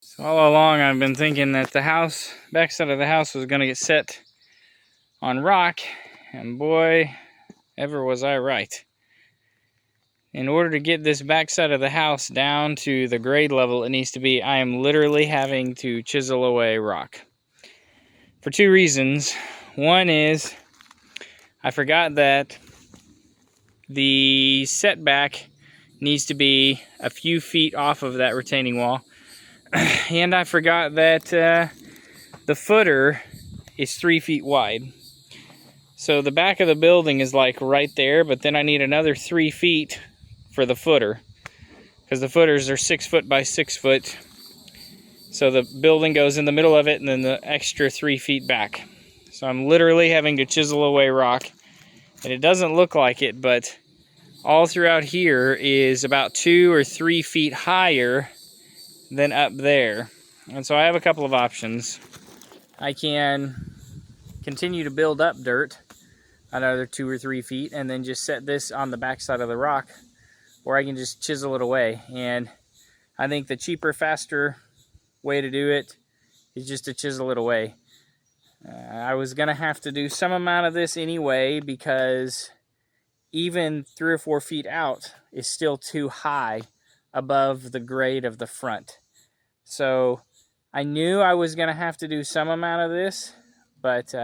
So all along I've been thinking that the backside of the house was going to get set on rock, and boy, ever was I right. In order to get this backside of the house down to the grade level it needs to be, I am literally having to chisel away rock. For two reasons. One is I forgot that the setback needs to be a few feet off of that retaining wall. And I forgot that the footer is 3 feet wide. So the back of the building is like right there, but then I need another 3 feet for the footer, because the footers are 6 foot by 6 foot. So the building goes in the middle of it and then the extra 3 feet back. So I'm literally having to chisel away rock, and it doesn't look like it, but all throughout here is about 2 or 3 feet higher than up there. And so I have a couple of options. I can continue to build up dirt another 2 or 3 feet and then just set this on the backside of the rock, or I can just chisel it away. And I think the cheaper, faster way to do it is just to chisel it away. I was gonna have to do some amount of this anyway, because even 3 or 4 feet out is still too high above the grade of the front. So I knew I was gonna have to do some amount of this, but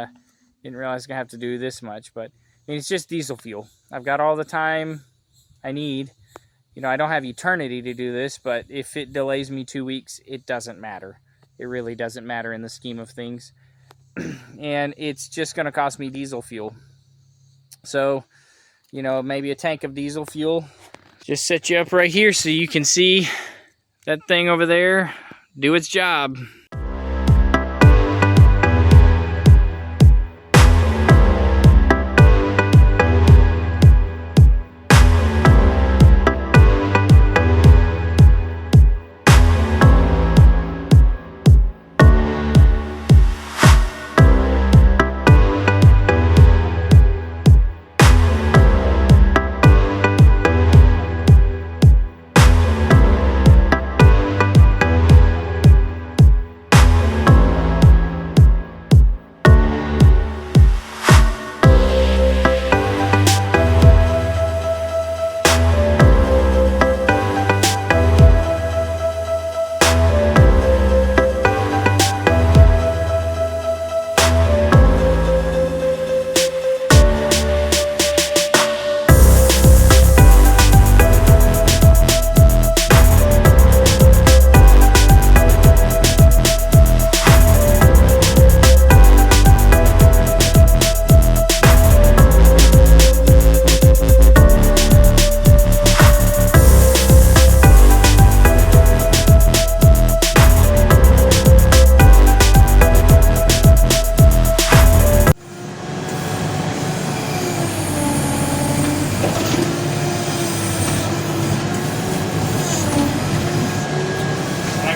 didn't realize I was gonna have to do this much. But I mean, it's just diesel fuel. I've got all the time I need. You know, I don't have eternity to do this, but if it delays me 2 weeks, it doesn't matter. It really doesn't matter in the scheme of things. And it's just gonna cost me diesel fuel. So, you know, maybe a tank of diesel fuel. Just set you up right here so you can see that thing over there do its job.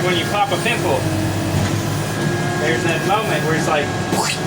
When you pop a pimple, there's that moment where it's like whoosh.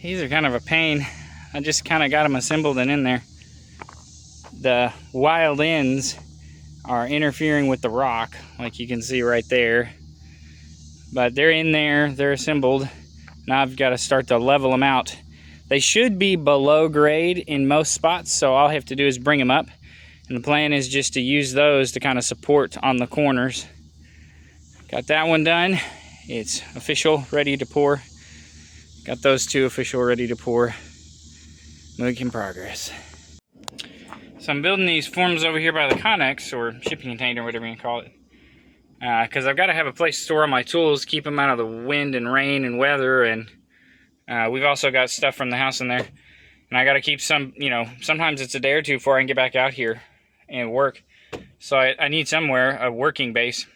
These are kind of a pain. I just kind of got them assembled and in there. The wild ends are interfering with the rock, like you can see right there. But they're in there, they're assembled. Now I've got to start to level them out. They should be below grade in most spots, so all I have to do is bring them up. And the plan is just to use those to kind of support on the corners. Got that one done. It's official, ready to pour. Got those two official, ready to pour. Making progress. So I'm building these forms over here by the Connex, or shipping container, whatever you call it. Because I've got to have a place to store all my tools, keep them out of the wind and rain and weather, and we've also got stuff from the house in there. And I got to keep some, you know, sometimes it's a day or two before I can get back out here and work. So I need somewhere, a working base.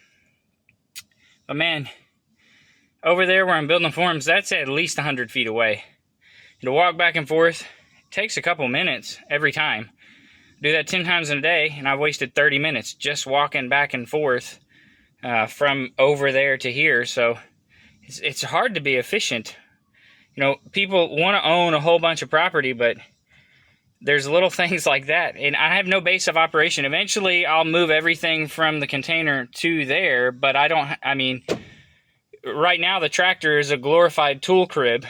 But man, over there where I'm building the forms, that's at least 100 feet away. To walk back and forth, it takes a couple minutes every time. Do that 10 times in a day, and I've wasted 30 minutes just walking back and forth from over there to here. So it's hard to be efficient. You know, people want to own a whole bunch of property, but there's little things like that. And I have no base of operation. Eventually, I'll move everything from the container to there, but I mean, right now the tractor is a glorified tool crib.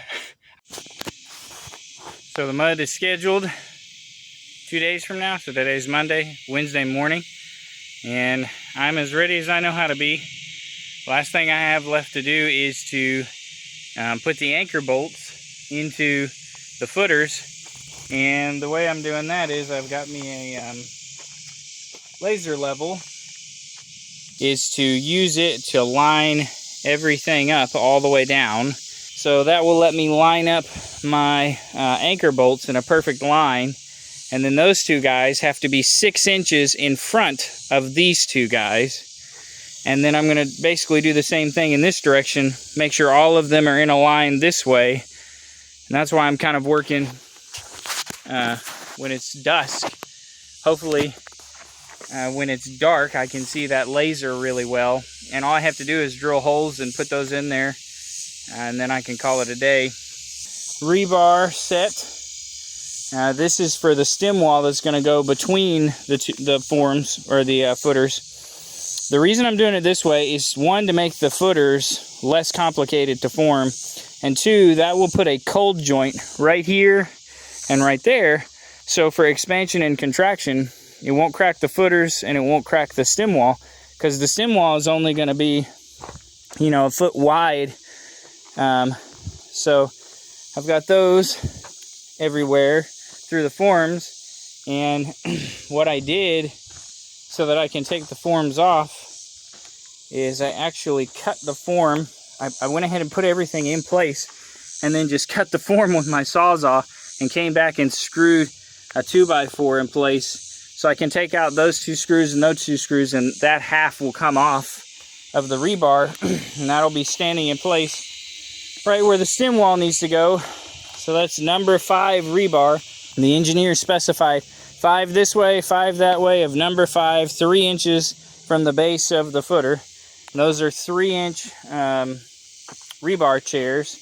So the mud is scheduled 2 days from now. So today's Monday, Wednesday morning. And I'm as ready as I know how to be. Last thing I have left to do is to put the anchor bolts into the footers. And the way I'm doing that is I've got me a laser level, is to use it to line everything up all the way down. So that will let me line up my anchor bolts in a perfect line. And then those two guys have to be 6 inches in front of these two guys. And then I'm going to basically do the same thing in this direction, make sure all of them are in a line this way. And that's why I'm kind of working when it's dusk. Hopefully when it's dark I can see that laser really well, and all I have to do is drill holes and put those in there, and then I can call it a day. Rebar set. This is for the stem wall that's going to go between the forms, or the footers. The reason I'm doing it this way is, one, to make the footers less complicated to form, and two, that will put a cold joint right here and right there. So for expansion and contraction, it won't crack the footers and it won't crack the stem wall, because the stem wall is only going to be, you know, a foot wide. So I've got those everywhere through the forms, and what I did so that I can take the forms off is I actually cut the form. I went ahead and put everything in place and then just cut the form with my Sawzall and came back and screwed a 2x4 in place, so I can take out those 2 screws and those 2 screws, and that half will come off of the rebar, and that'll be standing in place right where the stem wall needs to go. So that's number 5 rebar. And the engineer specified 5 this way, 5 that way, of number 5, 3 inches from the base of the footer. And those are 3-inch rebar chairs.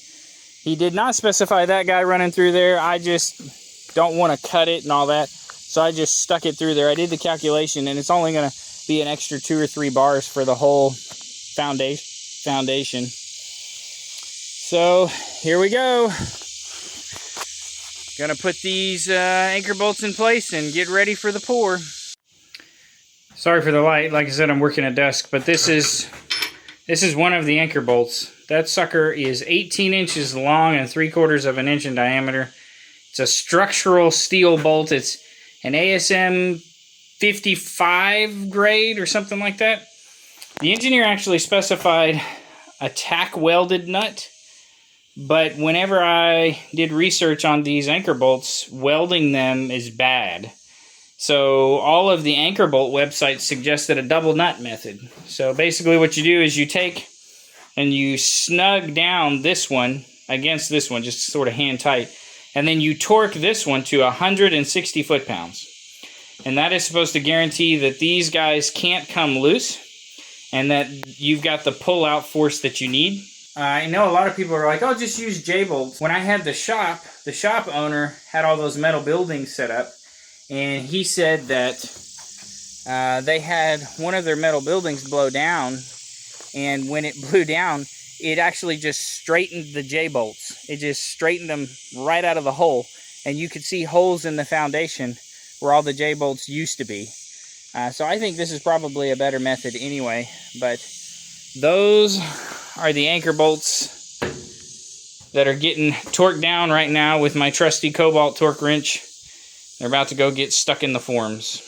He did not specify that guy running through there. I just don't want to cut it and all that, so I just stuck it through there. I did the calculation, and it's only going to be an extra 2 or 3 bars for the whole foundation. So here we go. Gonna put these anchor bolts in place and get ready for the pour. Sorry for the light. Like I said, I'm working at dusk, but this is one of the anchor bolts. That sucker is 18 inches long and 3/4 of an inch in diameter. It's a structural steel bolt. It's an ASM 55 grade or something like that. The engineer actually specified a tack welded nut, but whenever I did research on these anchor bolts, welding them is bad. So all of the anchor bolt websites suggested a double nut method. So basically what you do is you take and you snug down this one against this one, just sort of hand tight, and then you torque this one to 160 foot-pounds. And that is supposed to guarantee that these guys can't come loose and that you've got the pull-out force that you need. I know a lot of people are like, oh, just use J-bolts. When I had the shop owner had all those metal buildings set up, and he said that they had one of their metal buildings blow down, and when it blew down, it actually just straightened the J-bolts. It just straightened them right out of the hole, and you could see holes in the foundation where all the J-bolts used to be. So I think this is probably a better method anyway, but those are the anchor bolts that are getting torqued down right now with my trusty Cobalt torque wrench. They're about to go get stuck in the forms.